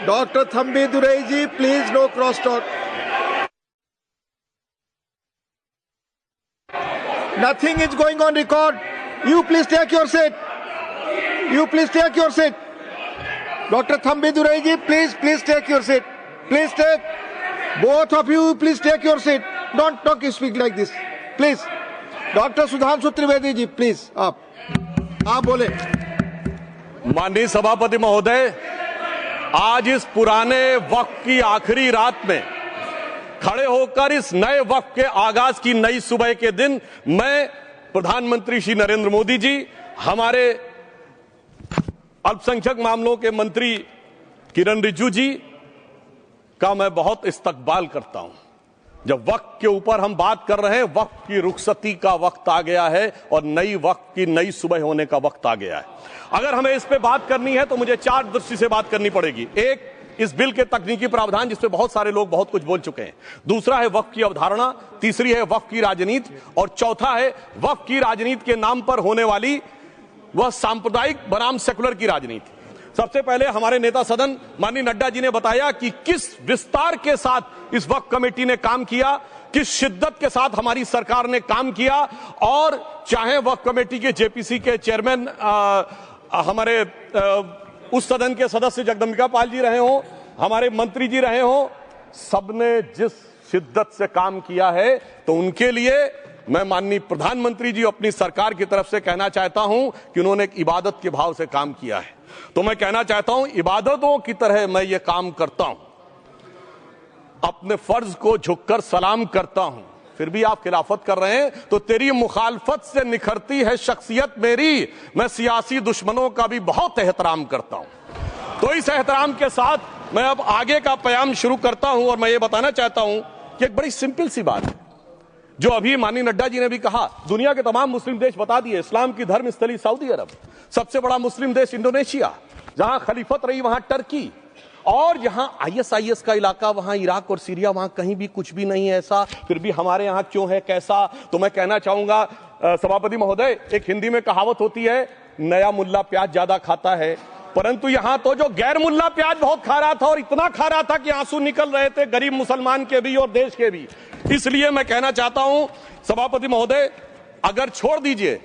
Dr. Thambi Durai ji, please no cross talk. Nothing is going on record. You please take your seat. You please take your seat. Dr. Thambi Durai ji, please take your seat. Please take. Both of you, please take your seat. Don't speak like this. Please. Dr. Sudhanshu Trivedi ji, please. आप बोले. माननीय सभापति महोदय, आज इस पुराने वक्त की आखिरी रात में खड़े होकर इस नए वक्त के आगाज की नई सुबह के दिन मैं प्रधानमंत्री श्री नरेंद्र मोदी जी, हमारे अल्पसंख्यक मामलों के मंत्री किरण रिजिजू जी का मैं बहुत इस्तकबाल करता हूं। जब वक्त के ऊपर हम बात कर रहे हैं, वक्त की रुखसती का वक्त आ गया है और नई वक्त की नई सुबह होने का वक्त आ गया है। अगर हमें इस पे बात करनी है तो मुझे चार दृष्टि से बात करनी पड़ेगी। एक, इस बिल के तकनीकी प्रावधान जिस पे बहुत सारे लोग बहुत कुछ बोल चुके हैं। दूसरा है वक्त की अवधारणा, तीसरी है वक्त की राजनीति और चौथा है वक्त की राजनीति के नाम पर होने वाली वह सांप्रदायिक बनाम सेकुलर की राजनीति। सबसे पहले हमारे नेता सदन माननीय नड्डा जी ने बताया कि किस विस्तार के साथ इस वक्त कमेटी ने काम किया, किस शिद्दत के साथ हमारी सरकार ने काम किया। और चाहे वक्त कमेटी के जेपीसी के चेयरमैन हमारे उस सदन के सदस्य जगदम्बिका पाल जी रहे हो, हमारे मंत्री जी रहे हो, सबने जिस शिद्दत से काम किया है, तो उनके लिए मैं माननीय प्रधानमंत्री जी अपनी सरकार की तरफ से कहना चाहता हूं कि उन्होंने एक इबादत के भाव से काम किया है। तो मैं कहना चाहता हूं, इबादतों की तरह मैं ये काम करता हूं, अपने फर्ज को झुककर सलाम करता हूं, फिर भी आप खिलाफत कर रहे हैं तो तेरी मुखालफत से निखरती है शख्सियत मेरी। मैं सियासी दुश्मनों का भी बहुत एहतराम करता हूं। तो इस एहतराम के साथ मैं अब आगे का बयान शुरू करता हूं और मैं ये बताना चाहता हूं कि एक बड़ी सिंपल सी बात है जो अभी माननीय नड्डा जी ने भी कहा। दुनिया के तमाम मुस्लिम देश बता दिए, इस्लाम की धर्म स्थली सऊदी अरब, सबसे बड़ा मुस्लिम देश इंडोनेशिया, जहां खलीफत रही वहां टर्की, और जहां आईएसआईएस का इलाका वहां इराक और सीरिया, वहां कहीं भी कुछ भी नहीं है ऐसा, फिर भी हमारे यहां क्यों है कैसा। तो मैं कहना चाहूंगा सभापति महोदय, एक हिंदी में कहावत होती है, नया मुल्ला प्याज ज्यादा खाता है, परंतु यहां तो जो गैर मुल्ला प्याज बहुत खा रहा था और इतना खा रहा था कि आंसू निकल रहे थे गरीब मुसलमान के भी और देश के भी। इसलिए मैं कहना चाहता हूं सभापति महोदय, अगर छोड़ दीजिए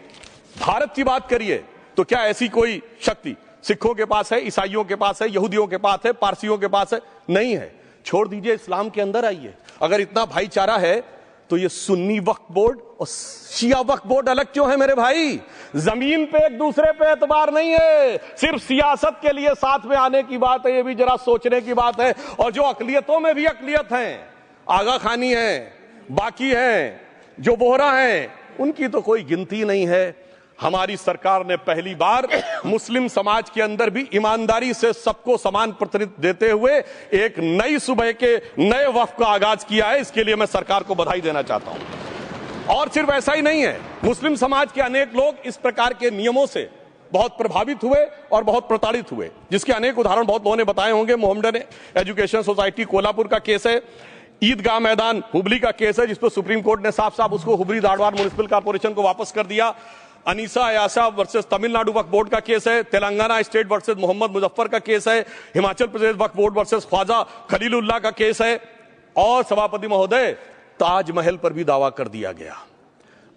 भारत की बात करिए, तो क्या ऐसी कोई शक्ति सिखों के पास है, ईसाइयों के पास है, यहूदियों के पास है, पारसियों के पास है? नहीं है। छोड़ दीजिए, इस्लाम के अंदर आइए। अगर इतना भाईचारा है तो ये सुन्नी वक्फ बोर्ड और शिया वक्फ बोर्ड अलग क्यों है मेरे भाई? जमीन पे एक दूसरे पे एतबार नहीं है, सिर्फ सियासत के लिए साथ में आने की बात है। ये भी जरा सोचने की बात है। और जो अकलियतों में भी अकलियत है, आगा खानी है, बाकी है, जो बोहरा है, उनकी तो कोई गिनती नहीं है। हमारी सरकार ने पहली बार मुस्लिम समाज के अंदर भी ईमानदारी से सबको समान प्रतिनिधित्व देते हुए एक नई सुबह के नए वक्त का आगाज किया है। इसके लिए मैं सरकार को बधाई देना चाहता हूं। और सिर्फ ऐसा ही नहीं है, मुस्लिम समाज के अनेक लोग इस प्रकार के नियमों से बहुत प्रभावित हुए और बहुत प्रताड़ित हुए, जिसके अनेक उदाहरण बहुत लोगों ने बताए होंगे। मोहम्मदन एजुकेशन सोसाइटी कोल्हापुर का केस है, ईदगाह मैदान हुबली का केस है, जिसपर सुप्रीम कोर्ट ने साफ साफ उसको हुबली धारवाड़ म्युनिसिपल कॉर्पोरेशन को वापस कर दिया। अनीसा अयासा वर्सेस तमिलनाडु वक्फ बोर्ड का केस है, तेलंगाना स्टेट वर्सेस मोहम्मद मुजफ्फर का केस है, हिमाचल प्रदेश वक्फ बोर्ड वर्सेस ख्वाजा खलीलुल्लाह का केस है, और सभापति महोदय ताजमहल पर भी दावा कर दिया गया।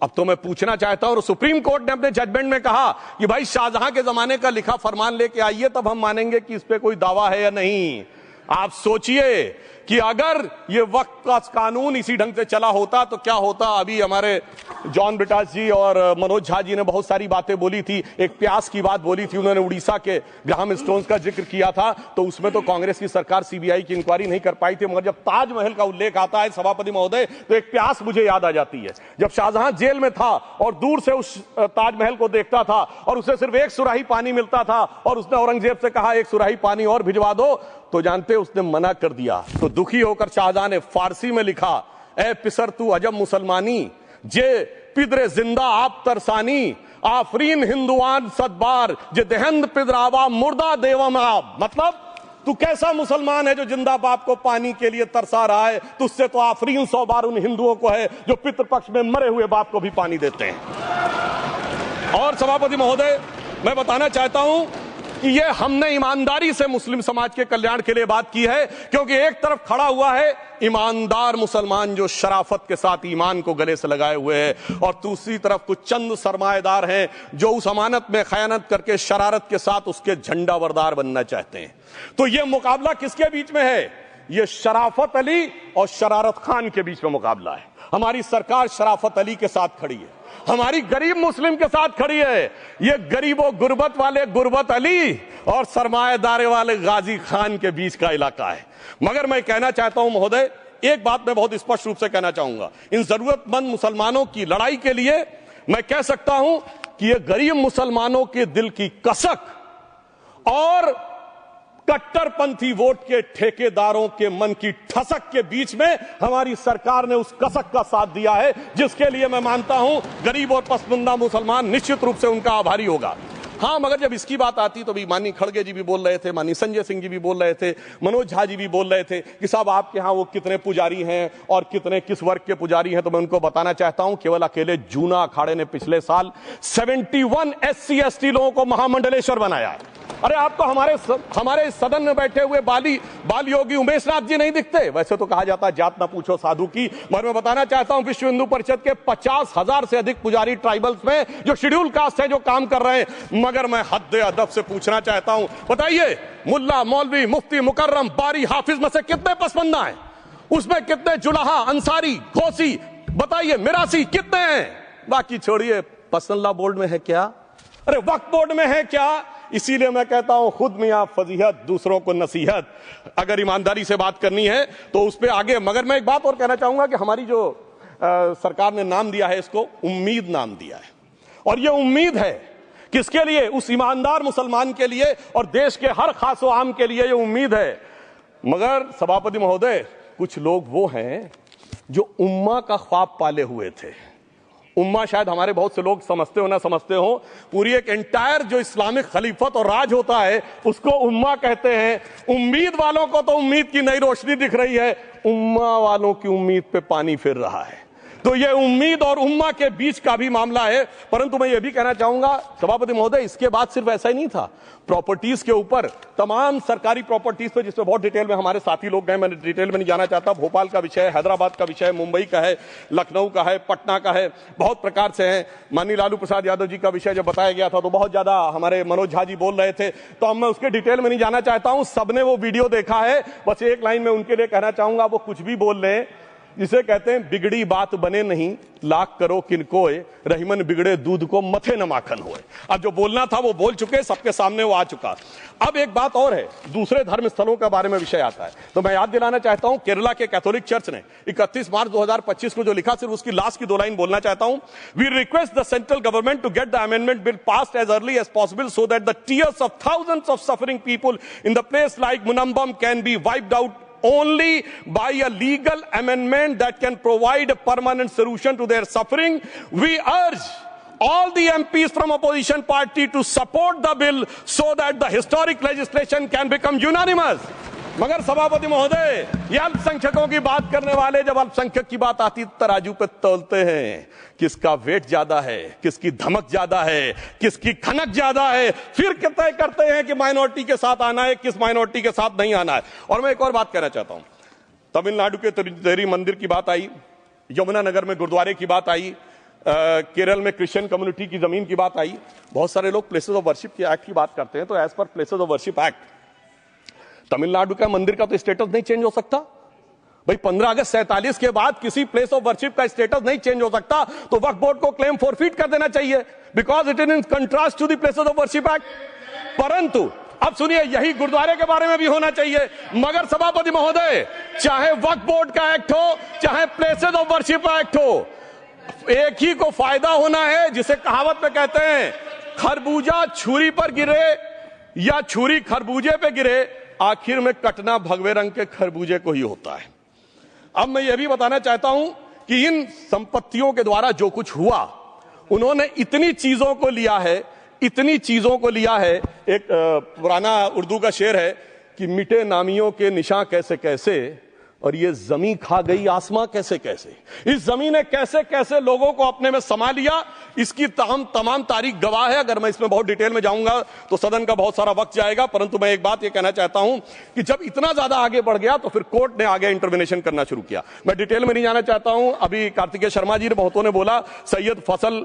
अब तो मैं पूछना चाहता हूं, सुप्रीम कोर्ट ने अपने जजमेंट में कहा कि भाई शाहजहां के जमाने का लिखा फरमान लेके आइए, तब हम मानेंगे कि इस पे कोई दावा है या नहीं। आप सोचिए कि अगर ये वक्त का कानून इसी ढंग से चला होता तो क्या होता। अभी हमारे जॉन ब्रिटास जी और मनोज झा जी ने बहुत सारी बातें बोली थी। एक प्यास की बात बोली थी उन्होंने, उड़ीसा के ग्राहम स्टोन्स का जिक्र किया था, तो उसमें तो कांग्रेस की सरकार सीबीआई की इंक्वायरी नहीं कर पाई थी। मगर जब ताजमहल का उल्लेख आता है सभापति महोदय, तो एक प्यास मुझे याद आ जाती है। जब शाहजहां जेल में था और दूर से उस ताजमहल को देखता था और उसे सिर्फ एक सुराही पानी मिलता था और उसने औरंगजेब से कहा एक सुराही पानी और भिजवा दो, तो जानते उसने मना कर दिया। तो दुखी होकर शाहजहां ने फारसी में लिखा, ए पिसर तू अजब मुसलमानी, जे पिदरे जिंदा आप तरसानी, आफरीन हिंदुआन सदबार, जे देहंद पिदरावा मुर्दा देवम आप। मतलब तू कैसा मुसलमान है जो जिंदा बाप को पानी के लिए तरसा रहा है? तुझसे तो आफरीन 100 बार उन हिंदुओं को है जो पितृपक्ष में मरे हुए बाप को भी पानी देते हैं। और सभापति महोदय, मैं बताना चाहता हूं ये हमने ईमानदारी से मुस्लिम समाज के कल्याण के लिए बात की है, क्योंकि एक तरफ खड़ा हुआ है ईमानदार मुसलमान जो शराफत के साथ ईमान को गले से लगाए हुए हैं, और दूसरी तरफ कुछ चंद सरमाएदार हैं जो उस अमानत में खयानत करके शरारत के साथ उसके झंडा बरदार बनना चाहते हैं। तो ये मुकाबला किसके बीच में है? ये शराफत अली और शरारत खान के बीच में मुकाबला है। हमारी सरकार शराफत अली के साथ खड़ी है, हमारी गरीब मुस्लिम के साथ खड़ी है। ये गरीबों गुर्बत वाले गुर्बत अली और सरमाएदार वाले गाजी खान के बीच का इलाका है। मगर मैं कहना चाहता हूं महोदय, एक बात मैं बहुत स्पष्ट रूप से कहना चाहूंगा, इन जरूरतमंद मुसलमानों की लड़ाई के लिए मैं कह सकता हूं कि ये गरीब मुसलमानों के दिल की कसक और कट्टरपंथी वोट के ठेकेदारों के मन की ठसक के बीच में हमारी सरकार ने उस कसक का साथ दिया है, जिसके लिए मैं मानता हूं गरीब और पसमानदा मुसलमान निश्चित रूप से उनका आभारी होगा। हां, मगर जब इसकी बात आती तो भी माननीय खड़गे जी भी बोल रहे थे, माननीय संजय सिंह जी भी बोल रहे थे, मनोज झा जी भी बोल रहे थे कि साहब आपके यहां वो कितने पुजारी हैं और कितने किस वर्ग के पुजारी हैं। तो मैं उनको बताना चाहता हूं, केवल अकेले जूना अखाड़े ने पिछले साल 71 SC ST लोगों को महामंडलेश्वर बनाया है। अरे आपको हमारे सदन में बैठे हुए बाल योगी उमेश नाथ जी नहीं दिखते? वैसे तो कहा जाता है जात ना पूछो साधु की, मगर मैं बताना चाहता हूं विश्व हिंदू परिषद के 50,000 से अधिक पुजारी ट्राइबल्स में जो शेड्यूल कास्ट है जो काम कर रहे हैं। मगर मैं हद अदब से पूछना चाहता हूं, बताइए मुल्ला मौलवी मुफ्ती मुकर्रम बारी हाफिज में से कितने पसमंदा हैं? उसमें कितने जुलाहा अंसारी घोसी बताइए मिरासी कितने हैं? बाकी छोड़िए, पसंदला बोर्ड में है क्या? अरे वक्फ बोर्ड में है क्या? इसीलिए मैं कहता हूं खुद मियां फजीहत दूसरों को नसीहत। अगर ईमानदारी से बात करनी है तो उस पर आगे। मगर मैं एक बात और कहना चाहूंगा कि हमारी जो सरकार ने नाम दिया है, इसको उम्मीद नाम दिया है, और ये उम्मीद है किसके लिए? उस ईमानदार मुसलमान के लिए और देश के हर खास व आम के लिए ये उम्मीद है। मगर सभापति महोदय, कुछ लोग वो हैं जो उम्मा का ख्वाब पाले हुए थे। उम्मा शायद हमारे बहुत से लोग समझते हो ना समझते हो, पूरी एक एंटायर जो इस्लामिक खलीफत और राज होता है उसको उम्मा कहते हैं। उम्मीद वालों को तो उम्मीद की नई रोशनी दिख रही है, उम्मा वालों की उम्मीद पे पानी फिर रहा है। तो ये उम्मीद और उम्मा के बीच का भी मामला है। परंतु मैं ये भी कहना चाहूंगा सभापति महोदय, इसके बाद सिर्फ ऐसा ही नहीं था। प्रॉपर्टीज के ऊपर, तमाम सरकारी प्रॉपर्टीज पे, जिसमें बहुत डिटेल में हमारे साथी लोग गए, मैं डिटेल में नहीं जाना चाहता। भोपाल का विषय है, हैदराबाद का विषय है, मुंबई का है, लखनऊ का है, पटना का है, बहुत प्रकार से है। माननीय लालू प्रसाद यादव जी का विषय जब बताया गया था तो बहुत ज्यादा हमारे मनोज झा जी बोल रहे थे, तो अब मैं उसके डिटेल में नहीं जाना चाहता हूं। सबने वो वीडियो देखा है। बस एक लाइन में उनके लिए कहना चाहूंगा, वो कुछ भी बोल रहे हैं, जिसे कहते हैं बिगड़ी बात बने नहीं, लाख करो किनकोए, रहीमन बिगड़े दूध को मथे न माखन होए। अब जो बोलना था वो बोल चुके, सबके सामने वो आ चुका। अब एक बात और है, दूसरे धर्म स्थलों के बारे में विषय आता है, तो मैं याद दिलाना चाहता हूं केरला के कैथोलिक चर्च ने 31 मार्च 2025 को जो लिखा, सिर्फ उसकी लास्ट की 2 लाइन बोलना चाहता हूं। We request the central government to get the amendment bill passed as early as possible so that the tears of thousands of suffering people in the place like Munambam can be wiped out only by a legal amendment that can provide a permanent solution to their suffering. We urge all the MPs from opposition party to support the bill so that the historic legislation can become unanimous. मगर सभापति महोदय, ये अल्पसंख्यकों की बात करने वाले जब अल्पसंख्यक की बात आती तराजू पे तौलते हैं, किसका वेट ज्यादा है, किसकी धमक ज्यादा है, किसकी खनक ज्यादा है, फिर तय करते हैं कि माइनॉरिटी के साथ आना है, किस माइनॉरिटी के साथ नहीं आना है। और मैं एक और बात कहना चाहता हूं, तमिलनाडु के तिरुचेरी मंदिर की बात आई, यमुनानगर में गुरुद्वारे की बात आई, केरल में क्रिश्चियन कम्युनिटी की जमीन की बात आई। बहुत सारे लोग प्लेसेस ऑफ वर्शिप के एक्ट की बात करते हैं, तो as per places of worship act Tamil Nadu का मंदिर का तो स्टेटस नहीं चेंज हो सकता भाई। 15 अगस्त 47 के बाद किसी प्लेस ऑफ वर्शिप का स्टेटस नहीं चेंज हो सकता, तो वक्फ बोर्ड को क्लेम फॉरफीट कर देना चाहिए, because it is in contrast to the places of worship act. परंतु अब सुनिए, यही गुरुद्वारे के बारे में भी होना चाहिए। मगर सभापति महोदय, चाहे वक्फ बोर्ड का एक्ट हो, चाहे प्लेसेस ऑफ वर्शिप एक्ट हो, एक ही को फायदा होना है, जिसे कहावत में कहते हैं खरबूजा छुरी पर गिरे या छुरी खरबूजे पे गिरे, आखिर में कटना भगवे रंग के खरबूजे को ही होता है। अब मैं यह भी बताना चाहता हूं कि इन संपत्तियों के द्वारा जो कुछ हुआ, उन्होंने इतनी चीजों को लिया है, इतनी चीजों को लिया है। एक पुराना उर्दू का शेर है कि मिटे नामियों के निशान कैसे कैसे, और ये जमीन खा गई आसमां कैसे कैसे, इस जमीन ने कैसे कैसे लोगों को अपने में समा लिया, इसकी तमाम तारीख गवाह है। अगर मैं इसमें बहुत डिटेल में जाऊंगा तो सदन का बहुत सारा वक्त जाएगा, परंतु मैं एक बात ये कहना चाहता हूं कि जब इतना ज्यादा आगे बढ़ गया तो फिर कोर्ट ने आगे इंटरवेंशन करना शुरू किया। मैं डिटेल में नहीं जाना चाहता हूं। अभी कार्तिकेय शर्मा जी ने बहुतों ने बोला सैयद फैसल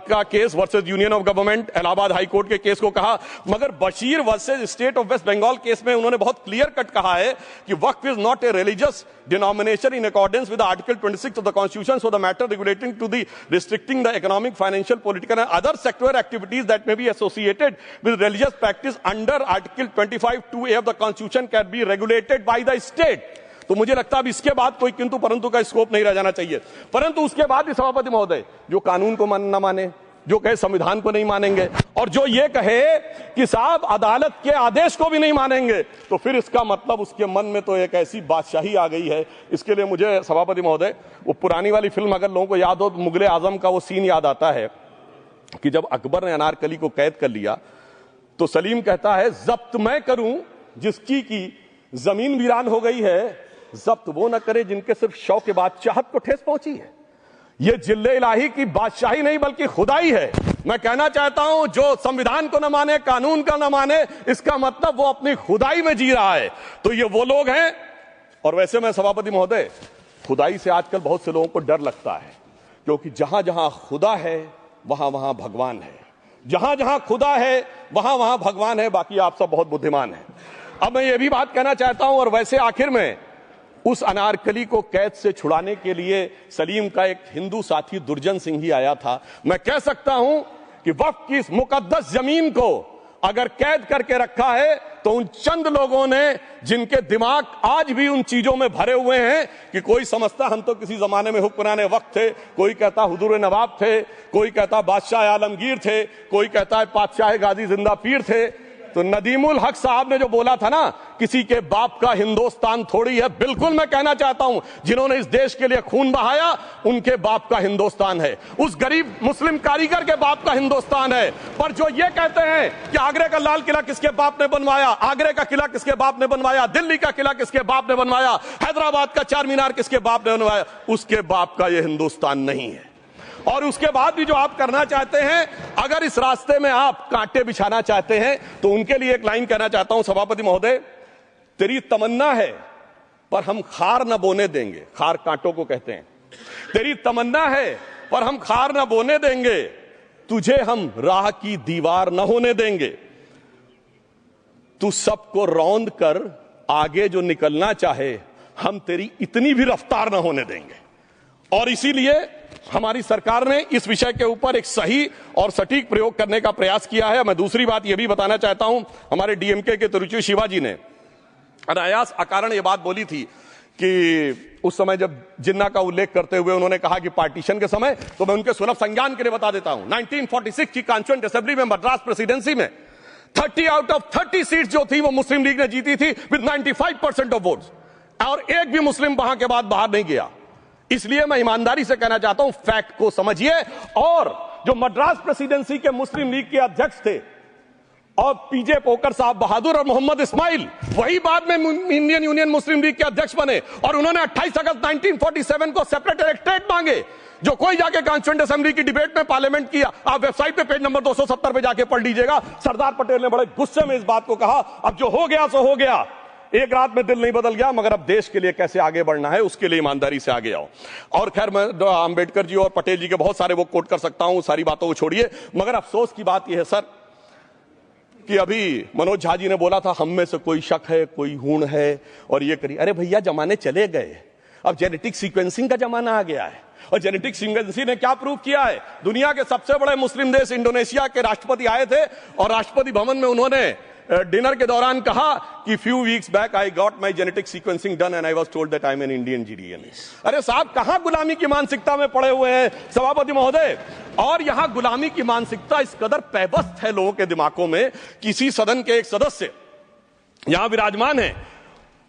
का case versus union of government, Allahabad high court के केस को कहा, मगर Bashir versus state of West Bengal case में उन्होंने बहुत क्लियर कट कहा है कि waqf is not a religious denomination in accordance with Article 26 of the Constitution, so the matter relating to the restricting the economic, financial, political and other sectoral activities that may be associated with religious practice under Article 25(2)(a) of the Constitution can be regulated by the state. तो मुझे लगता है अब इसके बाद कोई किंतु परंतु का स्कोप नहीं रह जाना चाहिए। परंतु उसके बाद भी सभापति महोदय जो कानून को न माने, जो कहे संविधान को नहीं मानेंगे और जो ये कहे कि साहब अदालत के आदेश को भी नहीं मानेंगे, तो फिर इसका मतलब उसके मन में तो एक ऐसी बादशाही आ गई है। इसके लिए मुझे सभापति महोदय वो पुरानी वाली फिल्म अगर लोगों को याद हो तो मुगले आजम का वो सीन याद आता है कि जब अकबर ने अनारकली को कैद कर लिया तो सलीम कहता है जब्त मैं करूं जिसकी की जमीन वीरान हो गई है, जब्त वो न करे जिनके सिर्फ शौक के बाद चाहत को ठेस पहुंची है। ये जिल्ले इलाही की बादशाही नहीं बल्कि खुदाई है। मैं कहना चाहता हूं जो संविधान को न माने, कानून का न माने, इसका मतलब वो अपनी खुदाई में जी रहा है। तो ये वो लोग हैं। और वैसे मैं सभापति महोदय खुदाई से आजकल बहुत से लोगों को डर लगता है, क्योंकि जहां जहां खुदा है वहां वहां भगवान है, जहां जहां खुदा है वहां वहां भगवान है। बाकी आप सब बहुत बुद्धिमान हैं। अब मैं ये भी बात कहना चाहता हूं, और वैसे आखिर में उस अनारकली को कैद से छुड़ाने के लिए सलीम का एक हिंदू साथी दुर्जन सिंह ही आया था। मैं कह सकता हूं कि वक्फ की इस मुकद्दस जमीन को अगर कैद करके रखा है तो उन चंद लोगों ने जिनके दिमाग आज भी उन चीजों में भरे हुए हैं कि कोई समझता हम तो किसी जमाने में हुक्मराने वक्त थे, कोई कहता हुजूर नवाब थे, कोई कहता बादशाह आलमगीर थे, कोई कहता है बादशाह गाजी जिंदा पीर थे। तो नदीमुल हक साहब ने जो बोला था ना, किसी के बाप का हिंदुस्तान थोड़ी है, बिल्कुल मैं कहना चाहता हूं जिन्होंने इस देश के लिए खून बहाया उनके बाप का हिंदुस्तान है, उस गरीब मुस्लिम कारीगर के बाप का हिंदुस्तान है। पर जो ये कहते हैं कि आगरे का लाल किला किसके बाप ने बनवाया, आगरे का किला किसके बाप ने बनवाया, दिल्ली का किला किसके बाप ने बनवाया, हैदराबाद का चार मीनार किसके बाप ने बनवाया, उसके बाप का यह हिंदुस्तान नहीं है। और उसके बाद भी जो आप करना चाहते हैं, अगर इस रास्ते में आप कांटे बिछाना चाहते हैं, तो उनके लिए एक लाइन कहना चाहता हूं सभापति महोदय, तेरी तमन्ना है पर हम खार न बोने देंगे, खार कांटों को कहते हैं, तेरी तमन्ना है पर हम खार न बोने देंगे, तुझे हम राह की दीवार न होने देंगे, तू सबको रौंद कर आगे जो निकलना चाहे हम तेरी इतनी भी रफ्तार न होने देंगे। और इसीलिए हमारी सरकार ने इस विषय के ऊपर एक सही और सटीक प्रयोग करने का प्रयास किया है। मैं दूसरी बात यह भी बताना चाहता हूं, हमारे डीएमके के तिरुचि शिवाजी ने अनायास अकारण यह बात बोली थी कि उस समय जब जिन्ना का उल्लेख करते हुए उन्होंने कहा कि पार्टीशन के समय, तो मैं उनके सुलभ संज्ञान के लिए बता देता हूं, 1946 की कॉन्स्टिट्यूएंट असेंबली में मद्रास प्रेसिडेंसी में 30 आउट ऑफ 30 सीट जो थी वो मुस्लिम लीग ने जीती थी विद 95% ऑफ वोट्स, और एक भी मुस्लिम वहां के बाद बाहर नहीं गया। इसलिए मैं ईमानदारी से कहना चाहता हूं, फैक्ट को समझिए। और जो मद्रास प्रेसिडेंसी के मुस्लिम लीग के अध्यक्ष थे और पीजे पोकर साहब बहादुर और मोहम्मद इस्माइल, वही बाद में इंडियन यूनियन मुस्लिम लीग के अध्यक्ष बने, और उन्होंने 28 अगस्त 1947 को सेपरेट इलेक्टोरेट मांगे, जो कोई जाके कॉन्स्टिट्यूएंट असेंबली की डिबेट में पार्लियामेंट किया। आप वेबसाइट पे पेज नंबर 270 पे जाके पढ़ लीजिएगा। सरदार पटेल ने बड़े गुस्से में इस बात को कहा, अब जो हो गया सो हो गया, एक रात में दिल नहीं बदल गया, मगर अब देश के लिए कैसे आगे बढ़ना है उसके लिए ईमानदारी से आगे आओ। और खैर मैं अंबेडकर जी और पटेल जी के बहुत सारे वो कोट कर सकता हूं, सारी बातों को छोड़िए, मगर अफसोस की बात यह है सर कि अभी मनोज झा जी ने बोला था हम में से कोई शक है, कोई हूण है और ये करिए। अरे भैया जमाने चले गए, अब जेनेटिक सीक्वेंसिंग का जमाना आ गया है। और जेनेटिक सीक्वेंसिंग ने क्या प्रूव किया है, दुनिया के सबसे बड़े मुस्लिम देश इंडोनेशिया के राष्ट्रपति आए थे और राष्ट्रपति भवन में उन्होंने डिनर के दौरान कहा कि few weeks back I got my genetic sequencing done and I was told that I am an Indian GDN. अरे साहब कहां गुलामी की मानसिकता में पड़े हुए हैं सभापति महोदय। और यहां गुलामी की मानसिकता इस कदर पैबस्त है लोगों के दिमागों में। किसी सदन के एक सदस्य यहां विराजमान है,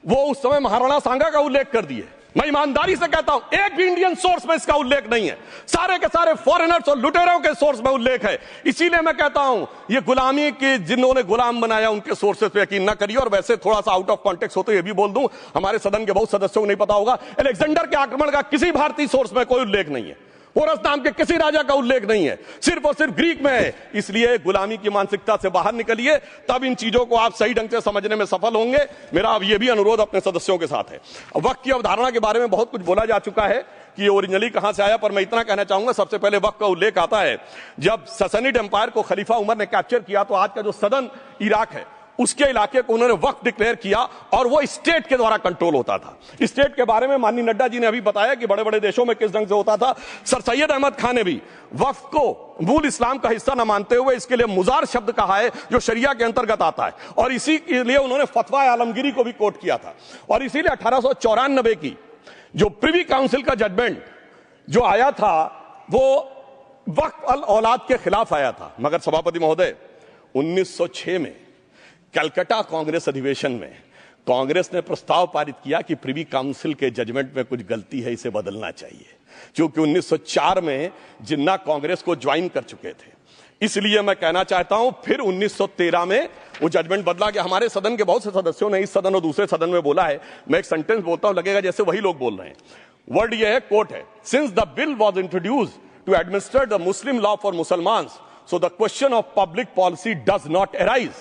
वो उस समय महाराणा सांगा का उल्लेख कर दिए मैं ईमानदारी से कहता हूं, एक भी इंडियन सोर्स में इसका उल्लेख नहीं है। सारे के सारे फॉरेनर्स और लुटेरों के सोर्स में उल्लेख है। इसीलिए मैं कहता हूं, ये गुलामी के जिन्होंने गुलाम बनाया उनके सोर्सेस पे यकीन ना करिए। और वैसे थोड़ा सा आउट ऑफ कॉन्टेक्स्ट हो तो ये भी बोल दूं, हमारे सदन के बहुत सदस्यों को नहीं पता होगा, अलेक्जेंडर के आक्रमण का किसी भारतीय सोर्स में कोई उल्लेख नहीं है। पोरस नाम के किसी राजा का उल्लेख नहीं है, सिर्फ और सिर्फ ग्रीक में है। इसलिए गुलामी की मानसिकता से बाहर निकलिए, तब इन चीजों को आप सही ढंग से समझने में सफल होंगे। मेरा अब यह भी अनुरोध अपने सदस्यों के साथ है। वक्त की अवधारणा के बारे में बहुत कुछ बोला जा चुका है कि ये ओरिजिनली कहां से आया, पर मैं इतना कहना चाहूंगा, सबसे पहले वक्त का उल्लेख आता है जब ससनिड एम्पायर को खलीफा उमर ने कैप्चर किया, तो आज का जो सदर्न इराक है उसके इलाके को उन्होंने वक्फ डिक्लेयर किया और वो स्टेट के द्वारा कंट्रोल होता था। स्टेट के बारे में माननीय नड्डा जी ने अभी बताया कि बड़े बड़े देशों में किस ढंग से होता था। सर सैयद अहमद खान ने भी वक्फ को मूल इस्लाम का हिस्सा न मानते हुए इसके लिए मुजार शब्द कहा है, जो शरिया के अंतर्गत आता है, और इसी के लिए उन्होंने फतवा आलमगिरी को भी कोट किया था। और इसीलिए 1894 की जो प्रिवी काउंसिल का जजमेंट जो आया था वो वक्फ अल औलाद के खिलाफ आया था। मगर सभापति महोदय, 1906 में कलकत्ता कांग्रेस अधिवेशन में कांग्रेस ने प्रस्ताव पारित किया कि प्रिवी काउंसिल के जजमेंट में कुछ गलती है, इसे बदलना चाहिए। क्योंकि 1904 में जिन्ना कांग्रेस को ज्वाइन कर चुके थे, इसलिए मैं कहना चाहता हूं फिर 1913 में वो जजमेंट बदला गया। हमारे सदन के बहुत से सदस्यों ने इस सदन और दूसरे सदन में बोला है, मैं एक सेंटेंस बोलता हूं, लगेगा जैसे वही लोग बोल रहे हैं। वर्ड ये है, कोट है, since the bill was introduced to administer the Muslim law for Musalman, so the question of public policy does not arise.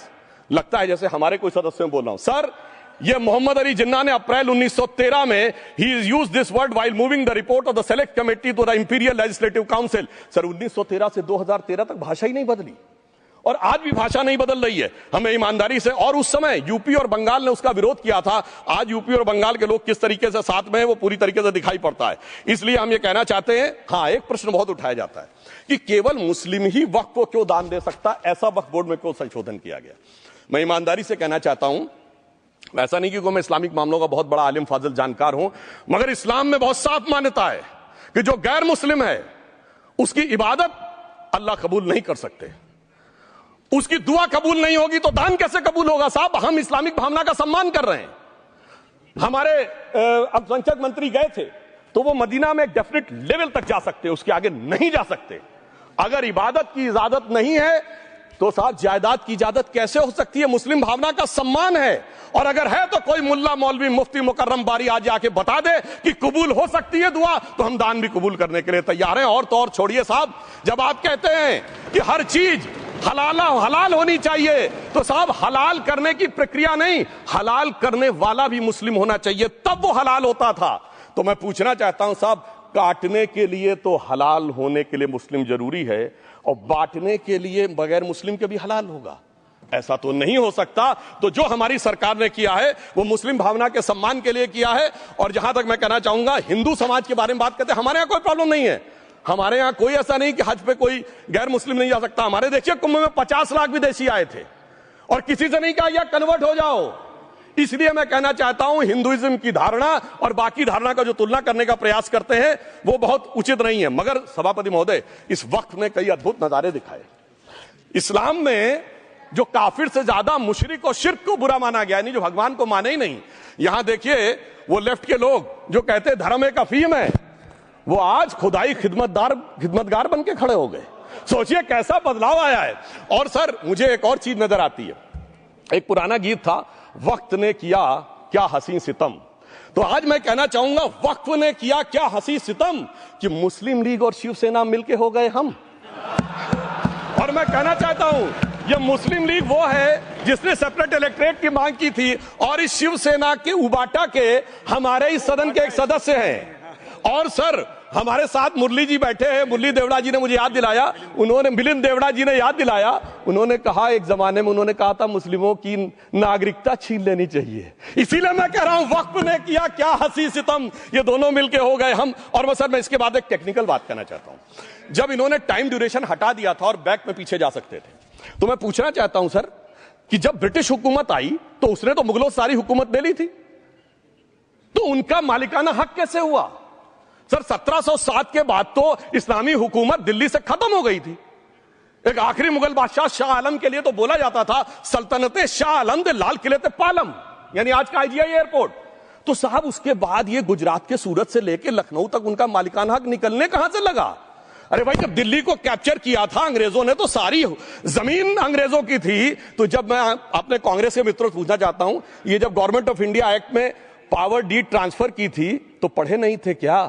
लगता है जैसे हमारे कोई सदस्य बोल रहा हूं। सर, ये मोहम्मद अली जिन्ना ने अप्रैल 1913 में ही is use this word while moving the report of the select committee to the imperial legislative council. Sir, 1913 से 2013 तक भाषा ही नहीं बदली और आज भी भाषा नहीं बदल रही है। हमें ईमानदारी से, और उस समय यूपी और बंगाल ने उसका विरोध किया था। आज यूपी और बंगाल के लोग किस तरीके से साथ में है वो पूरी तरीके से दिखाई पड़ता है। इसलिए हम ये कहना चाहते हैं, हाँ, एक प्रश्न बहुत उठाया जाता है कि केवल मुस्लिम ही वक्फ को क्यों दान दे सकता, ऐसा वक्फ बोर्ड में क्यों संशोधन किया गया। मैं ईमानदारी से कहना चाहता हूं, ऐसा नहीं कि मैं इस्लामिक मामलों का बहुत बड़ा आलिम फाजिल जानकार हूं, मगर इस्लाम में बहुत साफ मान्यता है कि जो गैर मुस्लिम है उसकी इबादत अल्लाह कबूल नहीं कर सकते, उसकी दुआ कबूल नहीं होगी तो दान कैसे कबूल होगा। साहब, हम इस्लामिक भावना का सम्मान कर रहे हैं। हमारे अल्पसंख्यक मंत्री गए थे तो वो मदीना में एक डेफिनेट लेवल तक जा सकते, उसके आगे नहीं जा सकते। अगर इबादत की इजाजत नहीं है तो साथ जायदाद की इजाजत कैसे हो सकती है। मुस्लिम भावना का सम्मान है, और अगर है तो कोई मुल्ला मौलवी मुफ्ती मुकर्रम बारी आज आके बता दे कि कबूल हो सकती है दुआ, तो हम दान भी कबूल करने के लिए तैयार हैं। और तो और छोड़िए साहब, जब आप कहते हैं कि हर चीज हलाल होनी चाहिए, तो साहब हलाल करने की प्रक्रिया नहीं, हलाल करने वाला भी मुस्लिम होना चाहिए, तब वो हलाल होता था। तो मैं पूछना चाहता हूं साहब, काटने के लिए तो हलाल होने के लिए मुस्लिम जरूरी है, और बांटने के लिए बगैर मुस्लिम के भी हलाल होगा, ऐसा तो नहीं हो सकता। तो जो हमारी सरकार ने किया है वो मुस्लिम भावना के सम्मान के लिए किया है। और जहां तक मैं कहना चाहूंगा, हिंदू समाज के बारे में बात करते हैं, हमारे यहां कोई प्रॉब्लम नहीं है। हमारे यहां कोई ऐसा नहीं कि हज पे कोई गैर मुस्लिम नहीं जा सकता। हमारे देखिए कुंभ में 50 लाख विदेशी आए थे और किसी से नहीं कहा या कन्वर्ट हो जाओ। इसलिए मैं कहना चाहता हूं, हिंदुइज्म की धारणा और बाकी धारणा का जो तुलना करने का प्रयास करते हैं वो बहुत उचित नहीं है। मगर सभापति महोदय, इस वक्त ने कई अद्भुत नजारे दिखाए। इस्लाम में जो काफिर से ज्यादा मुशरिक और शिर्क को बुरा माना गया, नहीं जो भगवान को माने ही नहीं। यहां देखिए वो लेफ्ट के लोग जो कहते धर्म एक अफीम है, वो आज खुदाई खिदमतगार बन के खड़े हो गए। सोचिए कैसा बदलाव आया है। और सर, मुझे एक और चीज नजर आती है, एक पुराना गीत था, वक्त ने किया क्या हसी सितम। तो आज मैं कहना चाहूंगा, वक्त ने किया क्या हसी सितम कि मुस्लिम लीग और शिवसेना मिलके हो गए हम। और मैं कहना चाहता हूं, ये मुस्लिम लीग वो है जिसने सेपरेट इलेक्टोरेट की मांग की थी, और इस शिवसेना के उबाटा के हमारे इस सदन के एक सदस्य हैं। और सर, हमारे साथ मुरली जी बैठे हैं, मुरली देवड़ा जी ने मुझे याद दिलाया, उन्होंने मिलिंद देवड़ा जी ने याद दिलाया, उन्होंने कहा एक जमाने में उन्होंने कहा था मुस्लिमों की नागरिकता छीन लेनी चाहिए। इसीलिए मैं कह रहा हूं, वक्त ने किया क्या हसी सितम, ये दोनों मिलके हो गए हम। और सर, मैं इसके बाद एक टेक्निकल बात करना चाहता हूं। जब इन्होंने टाइम ड्यूरेशन हटा दिया था और बैक में पीछे जा सकते थे, तो मैं पूछना चाहता हूं सर कि जब ब्रिटिश हुकूमत आई तो उसने तो मुगलों से सारी हुकूमत ले ली थी, तो उनका मालिकाना हक कैसे हुआ। सर, 1707 के बाद तो इस्लामी हुकूमत दिल्ली से खत्म हो गई थी। एक आखिरी मुगल बादशाह शाह आलम के लिए तो बोला जाता था सल्तनते शाह आलम दे लाल किले ते पालम, यानी आज का IGI एयरपोर्ट। तो साहब उसके बाद ये गुजरात के सूरत से लेकर लखनऊ तक उनका मालिकाना हक निकलने कहां से लगा? अरे भाई, जब दिल्ली को कैप्चर किया था अंग्रेजों ने तो सारी जमीन अंग्रेजों की थी। तो जब मैं अपने कांग्रेस के मित्रों से पूछना चाहता हूं, ये जब गवर्नमेंट ऑफ इंडिया एक्ट में पावर डीड ट्रांसफर की थी तो पढ़े नहीं थे क्या?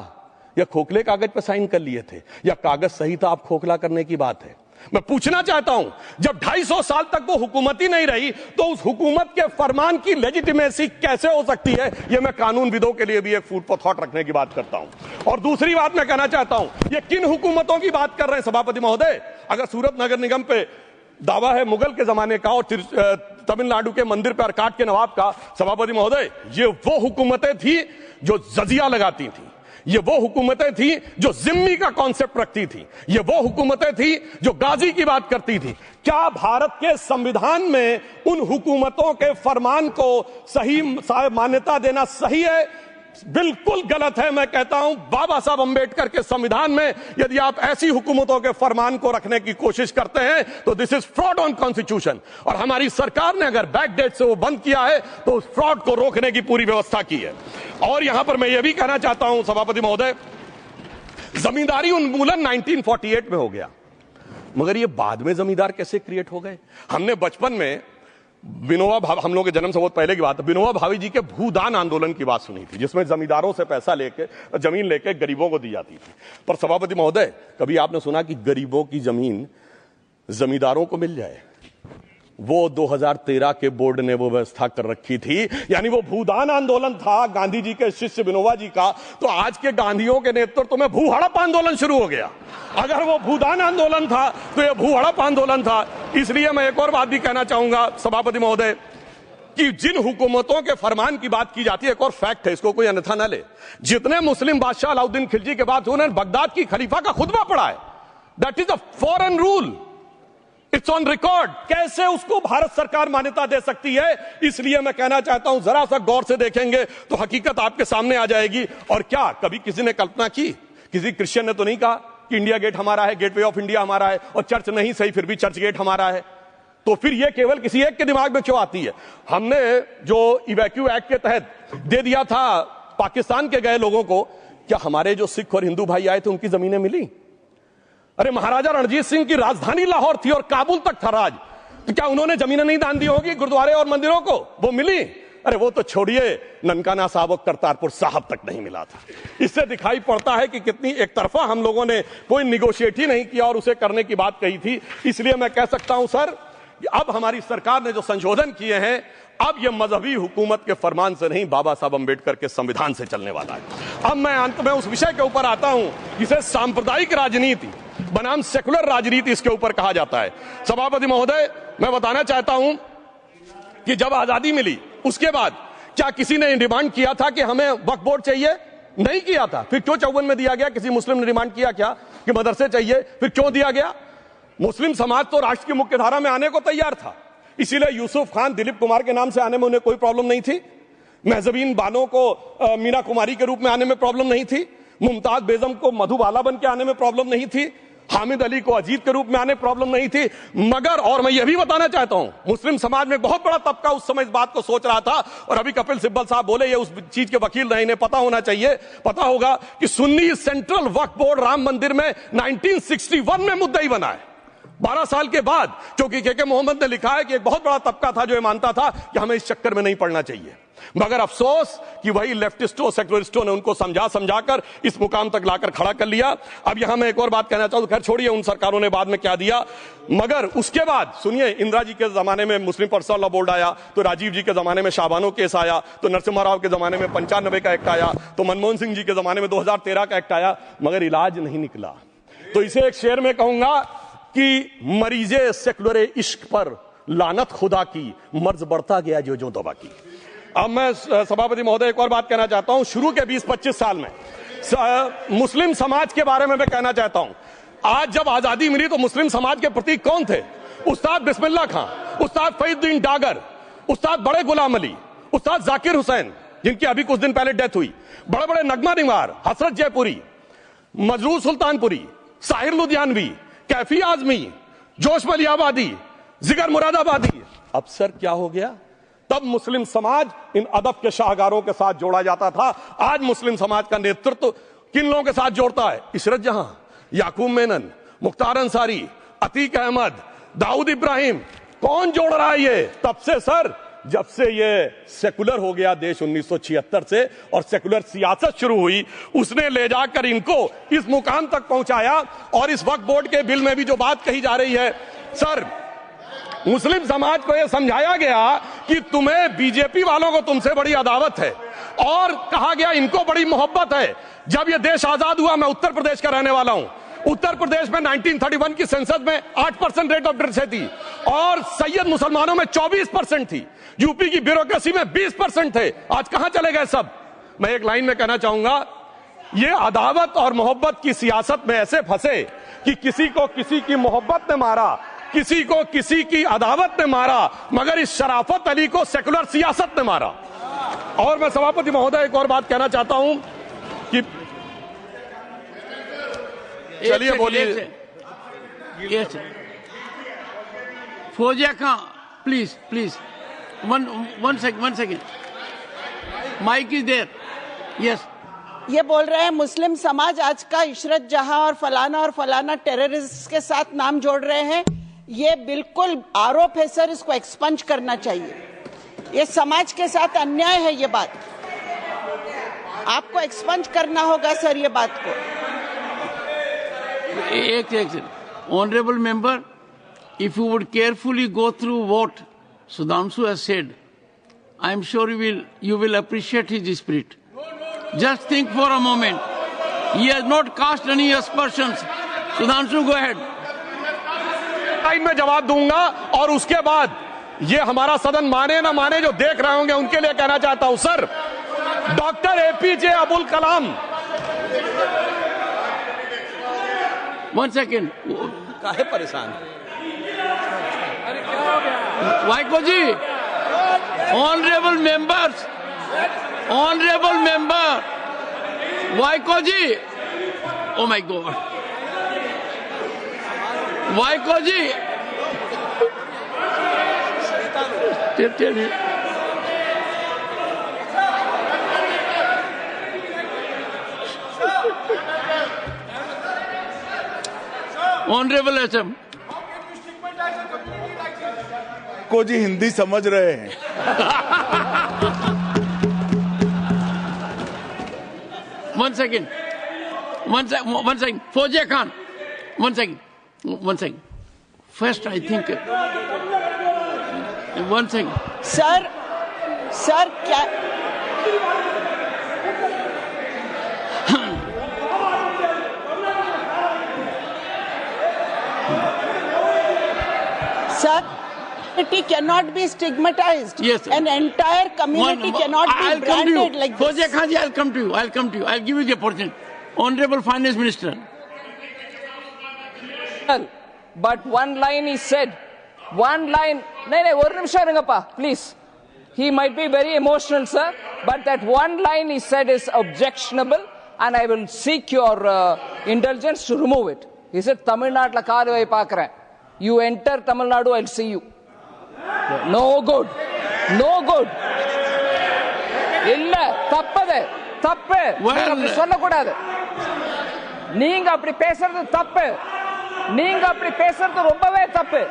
या खोखले कागज पर साइन कर लिए थे? या कागज सही था, आप खोखला करने की बात है? मैं पूछना चाहता हूं, जब 250 साल तक वो हुकूमत ही नहीं रही तो उस हुकूमत के फरमान की लेजिटिमेसी कैसे हो सकती है? ये मैं कानूनविदों के लिए भी एक फूड फॉर थॉट रखने की बात करता हूं। और दूसरी बात मैं कहना चाहता हूं, ये किन हुकूमतों की बात कर रहे हैं सभापति महोदय? अगर सूरत नगर निगम पे दावा है मुगल के जमाने का और तमिलनाडु के मंदिर पर अरकाट के नवाब का, सभापति महोदय, ये वो हुकूमतें थी जो जजिया लगाती थी, ये वो हुकूमतें थी जो जिम्मी का कॉन्सेप्ट रखती थी, ये वो हुकूमतें थी जो गाजी की बात करती थी। क्या भारत के संविधान में उन हुकूमतों के फरमान को सही मान्यता देना सही है? बिल्कुल गलत है। मैं कहता हूं, बाबा साहब अंबेडकर के संविधान में यदि आप ऐसी हुकूमतों के फरमान को रखने की कोशिश करते हैं तो this is fraud on constitution. और हमारी सरकार ने अगर बैकडेट से वो बंद किया है तो उस फ्रॉड को रोकने की पूरी व्यवस्था की है। और यहां पर मैं ये भी कहना चाहता हूं सभापति महोदय, जमींदारी उन्मूलन 1948 में हो गया, मगर ये बाद में जमींदार कैसे क्रिएट हो गए? हमने बचपन में विनोबा भावे, हम लोगों के जन्म से बहुत पहले की बात है, विनोबा भावे जी के भूदान आंदोलन की बात सुनी थी, जिसमें जमींदारों से पैसा लेके, जमीन लेके गरीबों को दी जाती थी। पर सभापति महोदय, कभी आपने सुना कि गरीबों की जमीन जमींदारों को मिल जाए? वो 2013 के बोर्ड ने वो व्यवस्था कर रखी थी। यानी वो भूदान आंदोलन था गांधी जी के शिष्य विनोबा जी का, तो आज के गांधियों के नेतृत्व में भू हड़प आंदोलन शुरू हो गया। अगर वो भूदान आंदोलन था तो ये भू हड़प आंदोलन था। इसलिए मैं एक और बात भी कहना चाहूंगा सभापति महोदय कि जिन हुकूमतों के फरमान की बात की जाती है, एक और फैक्ट है, इसको कोई अन्यथा न ले, जितने मुस्लिम बादशाह अलाउद्दीन खिलजी के बाद उन्होंने बगदाद की खलीफा का खुतबा पढ़ा है। That is a foreign rule, it's on record. कैसे उसको भारत सरकार मान्यता दे सकती है? इसलिए मैं कहना चाहता हूं, जरा सा गौर से देखेंगे तो हकीकत आपके सामने आ जाएगी। और क्या कभी किसी ने कल्पना की, किसी क्रिश्चियन ने तो नहीं कहा कि इंडिया गेट हमारा है, गेटवे ऑफ इंडिया हमारा है, और चर्च नहीं सही फिर भी चर्च गेट हमारा है? तो फिर यह केवल किसी एक के दिमाग में क्यों आती है? हमने जो इवैक्यू एक्ट के तहत दे दिया था पाकिस्तान के गए लोगों को, क्या हमारे जो सिख और हिंदू भाई आए थे उनकी जमीनें मिली? अरे महाराजा रणजीत सिंह की राजधानी लाहौर थी और काबुल तक था राज, तो क्या उन्होंने जमीनें नहीं दान दी होगी गुरुद्वारे और मंदिरों को? वो मिली। अरे वो तो छोड़िए, ननकाना साहब और करतारपुर साहब तक नहीं मिला था। इससे दिखाई पड़ता है कि कितनी एक तरफा हम लोगों ने कोई निगोशिएट ही नहीं किया और उसे करने की बात कही थी। इसलिए मैं कह सकता हूं सर कि अब हमारी सरकार ने जो संशोधन किए हैं, अब यह मजहबी हुकूमत के फरमान से नहीं, बाबा साहब अंबेडकर के संविधान से चलने वाला है। अब मैं अंत में उस विषय के ऊपर आता हूं जिसे सांप्रदायिक राजनीति बनाम सेकुलर राजनीति इसके ऊपर कहा जाता है। सभापति महोदय, मैं बताना चाहता हूं कि जब आजादी मिली उसके बाद क्या किसी ने डिमांड किया था कि हमें वक्फ बोर्ड चाहिए? नहीं किया था। फिर क्यों 54 में दिया गया? किसी मुस्लिम ने डिमांड किया क्या कि मदरसे चाहिए? फिर क्यों दिया गया? मुस्लिम समाज तो राष्ट्र की मुख्य धारा में आने को तैयार था, इसीलिए यूसुफ खान, दिलीप कुमार के नाम से आने में उन्हें कोई प्रॉब्लम नहीं थी। महजबीन बानो को मीना कुमारी के रूप में आने में प्रॉब्लम नहीं थी। मुमताज बेगम को मधुबाला बन के आने में प्रॉब्लम नहीं थी। हामिद अली को अजीत के रूप में आने प्रॉब्लम नहीं थी। मगर, और मैं यह भी बताना चाहता हूं, मुस्लिम समाज में बहुत बड़ा तबका उस समय इस बात को सोच रहा था, और अभी कपिल सिब्बल साहब बोले, ये उस चीज के वकील नहीं, इन्हें पता होना चाहिए, पता होगा कि सुन्नी सेंट्रल वक्फ बोर्ड राम मंदिर में 1961 में मुद्दई बना है, 12 साल के बाद, क्योंकि के मोहम्मद ने लिखा है कि एक बहुत बड़ा तबका था जो ये मानता था कि हमें इस चक्कर में नहीं पड़ना चाहिए। मगर अफसोस कि वही लेफ्टिस्टों, सेकुलरिस्टों ने उनको समझाकर इस मुकाम तक लाकर खड़ा कर लिया। अब यहां मैं एक और बात कहना चाहूं, खैर छोड़िए उन सरकारों ने बाद में क्या दिया, मगर उसके बाद सुनिए, इंदिरा जी के जमाने में मुस्लिम पर्सनल लॉ बोर्ड आया, तो राजीव जी के जमाने में शाहबानो केस आया, तो नरसिम्हा राव के जमाने में 95 का एक्ट आया, तो मनमोहन सिंह जी के जमाने में 2013 का एक्ट आया, मगर इलाज नहीं निकला। तो इसे एक शेर में कहूंगा कि मरीजे सेकुलर इश्क पर लानत खुदा की, मर्ज बढ़ता गया जो दवा की। अब मैं सभापति महोदय एक और बात कहना चाहता हूं, शुरू के 20-25 साल में मुस्लिम समाज के बारे में मैं कहना चाहता हूं। आज जब आजादी मिली तो मुस्लिम समाज के प्रतीक कौन थे? उस्ताद बिस्मिल्लाह खां, उस्ताद फरीदुद्दीन डागर, उस्ताद बड़े गुलाम अली, उस्ताद जाकिर हुसैन, जिनकी अभी कुछ दिन पहले डेथ हुई, बड़े बड़े नगमा निवार, हसरत जयपुरी, मजरूर सुल्तानपुरी, साहिर लुधियानवी, कैफी आजमी, जोश मलियाबादी, जिगर मुरादाबादी। अब सर क्या हो गया? तब मुस्लिम समाज इन अदब के शाहकारों के साथ जोड़ा जाता था। आज मुस्लिम समाज का नेतृत्व किन लोगों के साथ जोड़ता है? इशरत जहां, याकूब मेनन, मुख्तार अंसारी, अतीक अहमद, दाऊद इब्राहिम। कौन जोड़ रहा है ये? तब से सर, जब से ये सेकुलर हो गया देश 1976 से और सेकुलर सियासत शुरू हुई, उसने ले जाकर इनको इस मुकाम तक पहुंचाया। और इस वक्फ बोर्ड के बिल में भी जो बात कही जा रही है सर, मुस्लिम समाज को यह समझाया गया कि तुम्हें बीजेपी वालों को तुमसे बड़ी अदावत है, और कहा गया इनको बड़ी मोहब्बत है। जब यह देश आजाद हुआ, मैं उत्तर प्रदेश का रहने वाला हूं, उत्तर प्रदेश में 1931 की सेंसस में 8% रेट ऑफ डेथ थी और सैयद मुसलमानों में 24% थी। यूपी की ब्यूरोक्रेसी में 20% थे। आज कहां चले गए सब? मैं एक लाइन में कहना चाहूंगा, ये अदावत और मोहब्बत की सियासत में ऐसे फंसे कि किसी को किसी की मोहब्बत ने मारा, किसी को किसी की अदावत ने मारा, मगर इस शराफत अली को सेकुलर सियासत ने मारा। और मैं सभापति महोदय एक और बात कहना चाहता हूं कि चलिए बोलिए। Fauzia Khan, please one second, mic is there. Yes, ये बोल रहे हैं मुस्लिम समाज आज का इशरत जहां और फलाना टेररिस्ट के साथ नाम जोड़ रहे हैं। ये बिल्कुल आरोप है सर, इसको एक्सपंज करना चाहिए। ये समाज के साथ अन्याय है। ये बात आपको एक्सपंज करना होगा सर, ये बात को। एक honourable member, if you would carefully go through what Sudhanshu has said, I am sure you will appreciate his spirit. Just think for a moment. He has not cast any aspersions. Sudhanshu, go ahead. Time में जवाब दूंगा और उसके बाद ये हमारा सदन माने ना माने, जो देख रहे होंगे उनके लिए कहना चाहता हूं sir, doctor APJ Abdul Kalam. One second. काहे परेशान? Vaiko ji, honourable member, Vaiko ji, oh my God, Vaiko ji, चलिए ऑनरेबल एसएम को जी हिंदी समझ रहे हैं। One second, Fauzia Khan, one second, first I think, one second sir क्या sir, community cannot be stigmatized. Yes, an entire community cannot be branded like this. Fauziya Khan ji, I'll come to you. I'll give you the opportunity. Honorable Finance Minister. But one line he said, one line. No, one nimisham irungappa, please. He might be very emotional, sir, but that one line he said is objectionable, and I will seek your indulgence to remove it. He said, Tamil Nadu la kaadu vai paakren. You enter Tamil Nadu, I'll see you. No good. No good. இல்ல தப்பது தப்பு. அப்படி சொல்லக்கூடாது. நீங்க அப்படி பேசுறது தப்பு. நீங்க அப்படி பேசுறது ரொம்பவே தப்பு.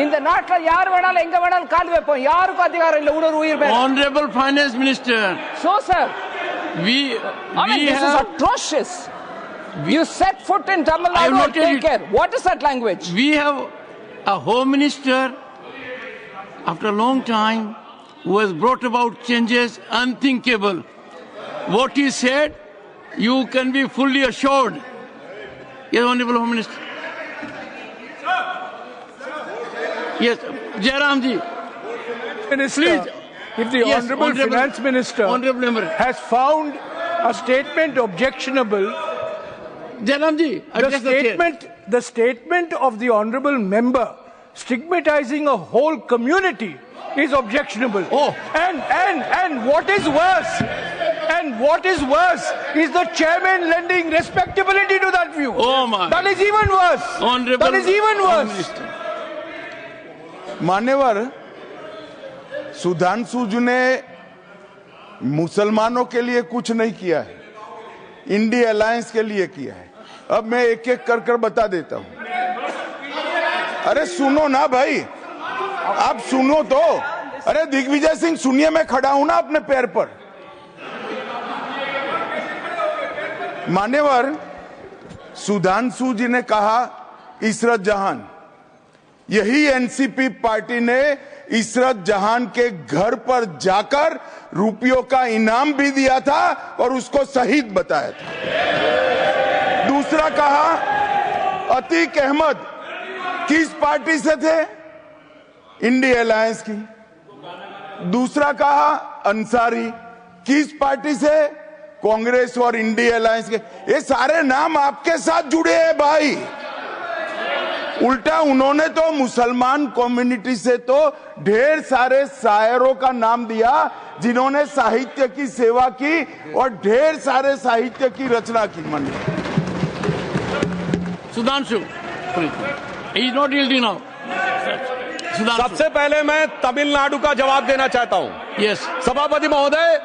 இந்த நாட்டுல யார் வேணாலும் எங்க வேணாலும் கால் வைப்போம். யாருக்கும் அதிகாரம் இல்ல ஒரு உயிர் மேல. Honorable Finance Minister. So sir, this is atrocious. You set foot in Tamil Nadu and take care. What is that language? We have a Home Minister after a long time who has brought about changes unthinkable. What he said, you can be fully assured. Yes, Honorable Home Minister. Yes, Jairam ji. Minister, please. If the Honorable Finance Minister has found a statement objectionable, Jairam ji, the statement of the Honorable Member stigmatizing a whole community is objectionable. Oh. And what is worse is the chairman lending respectability to that view. Oh my. That is even worse. Honorable that is even worse. मान्यवर सुधांशु जी ने मुसलमानों के लिए कुछ नहीं किया है, India alliance के लिए किया है। अब मैं एक एक कर कर बता देता हूं। अरे सुनो ना भाई, आप सुनो तो। अरे दिग्विजय सिंह सुनिए, मैं खड़ा हूं ना अपने पैर पर। मान्यवर, सुधांशु जी ने कहा इशरत जहां, यही एनसीपी पार्टी ने इशरत जहां के घर पर जाकर रुपयों का इनाम भी दिया था और उसको शहीद बताया था। दूसरा कहा अतीक अहमद किस पार्टी से थे? इंडिया अलायंस की। दूसरा कहा अंसारी किस पार्टी से? कांग्रेस और इंडिया अलायंस के। ये सारे नाम आपके साथ जुड़े हैं भाई। उल्टा उन्होंने तो मुसलमान कम्युनिटी से तो ढेर सारे शायरों का नाम दिया जिन्होंने साहित्य की सेवा की और ढेर सारे साहित्य की रचना की। मन Sudhanshu, he is not yielding now. सबसे पहले मैं तमिलनाडु का जवाब देना चाहता हूं। Yes. सभापति महोदय,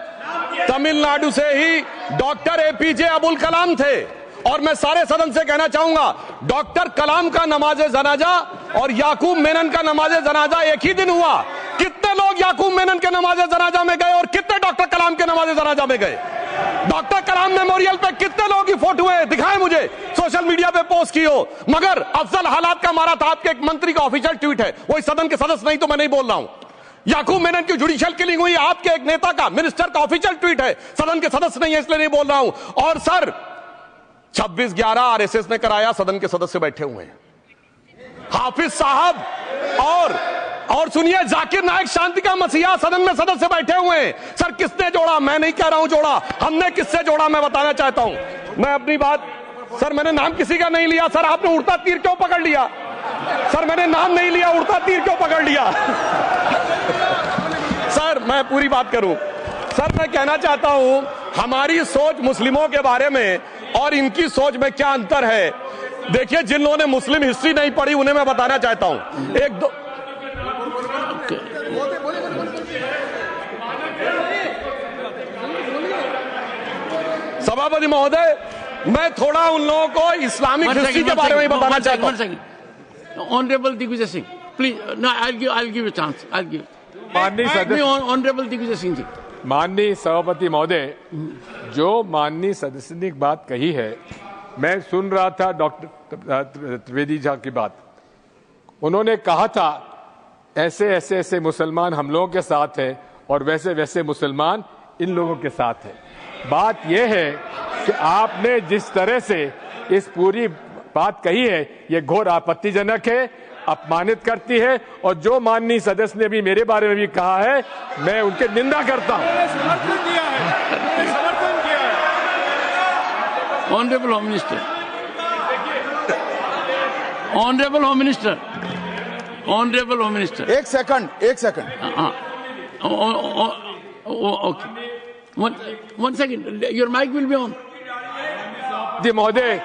तमिलनाडु से ही डॉक्टर एपीजे अब्दुल कलाम थे और मैं सारे सदन से कहना चाहूंगा, डॉक्टर कलाम का नमाज जनाजा और याकूब मेनन का नमाज जनाजा एक ही दिन हुआ। कितने लोग याकूब मेनन के नमाज जनाजा में गए और कितने डॉक्टर कलाम के नमाज जनाजा में गए? डॉक्टर कलाम मेमोरियल पे कितने लोगों की फोटो है? दिखाएं मुझे, सोशल मीडिया पे पोस्ट की हो। मगर अफजल हालात का मारा था, आपके एक मंत्री का ऑफिशियल ट्वीट है, वो इस सदन के सदस्य नहीं तो मैं नहीं बोल रहा हूं। याकूब मेनन की जुडिशियल किलिंग हुई, आपके एक नेता का, मिनिस्टर का ऑफिशियल ट्वीट है, सदन के सदस्य नहीं है इसलिए नहीं बोल रहा हूं। और सर 26/11 आरएसएस ने कराया, सदन के सदस्य बैठे हुए हैं। हाफिज साहब और सुनिए, जाकिर नाइक शांति का मसीहा सदन में सदस्य बैठे हुए हैं। सर किसने जोड़ा? मैं नहीं कह रहा हूं जोड़ा, हमने किससे जोड़ा मैं बताना चाहता हूं। मैं अपनी बात, सर मैंने नाम किसी का नहीं लिया। सर आपने उड़ता तीर क्यों पकड़ लिया? सर मैंने नाम नहीं लिया, उड़ता तीर क्यों पकड़ लिया? सर मैं पूरी बात करूं। सर मैं कहना चाहता हूं, हमारी सोच मुस्लिमों के बारे में और इनकी सोच में क्या अंतर है। देखिए, जिन लोगों ने मुस्लिम हिस्ट्री नहीं पढ़ी उन्हें मैं बताना चाहता हूं। एक दो सभापति महोदय, मैं थोड़ा उन लोगों को इस्लामिक हिस्ट्री के बारे में बताना चाहता हूं। Honourable Digvijaya Singh, please, I'll give a chance. I'll give. माननीय सदस्य, ऑनरेबल दिग्विजय सिंह जी। माननीय सभापति महोदय, जो माननीय सदस्य ने एक बात कही है, मैं सुन रहा था डॉक्टर त्रिवेदी जी की बात। उन्होंने कहा था ऐसे ऐसे ऐसे मुसलमान हम लोगों के साथ हैं और वैसे वैसे मुसलमान इन लोगों के साथ हैं। बात यह है कि आपने जिस तरह से इस पूरी बात कही है, ये घोर आपत्तिजनक है, अपमानित करती है। और जो माननीय सदस्य ने भी मेरे बारे में भी कहा है, मैं उनकी निंदा करता हूं। Honourable home minister, honourable home minister, honourable home minister, एक सेकंड। Okay, one second, your mic will be on. जी महोदय,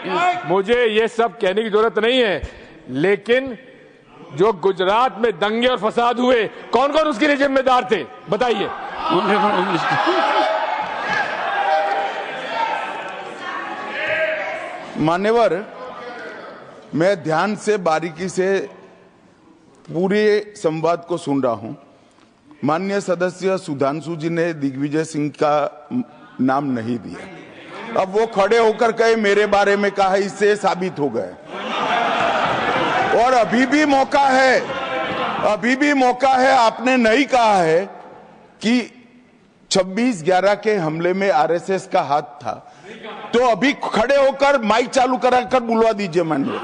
मुझे ये सब कहने की जरूरत नहीं है, लेकिन जो गुजरात में दंगे और फसाद हुए, कौन कौन उसके लिए जिम्मेदार थे बताइए। Honourable home minister. मान्यवर, मैं ध्यान से बारीकी से पूरे संवाद को सुन रहा हूं। माननीय सदस्य सुधांशु जी ने दिग्विजय सिंह का नाम नहीं दिया। अब वो खड़े होकर कहे मेरे बारे में कहा, इससे साबित हो गए। और अभी भी मौका है। आपने नहीं कहा है कि 26/11 के हमले में आरएसएस का हाथ था, तो अभी खड़े होकर माइक चालू कराकर बुलवा दीजिए। माननीय,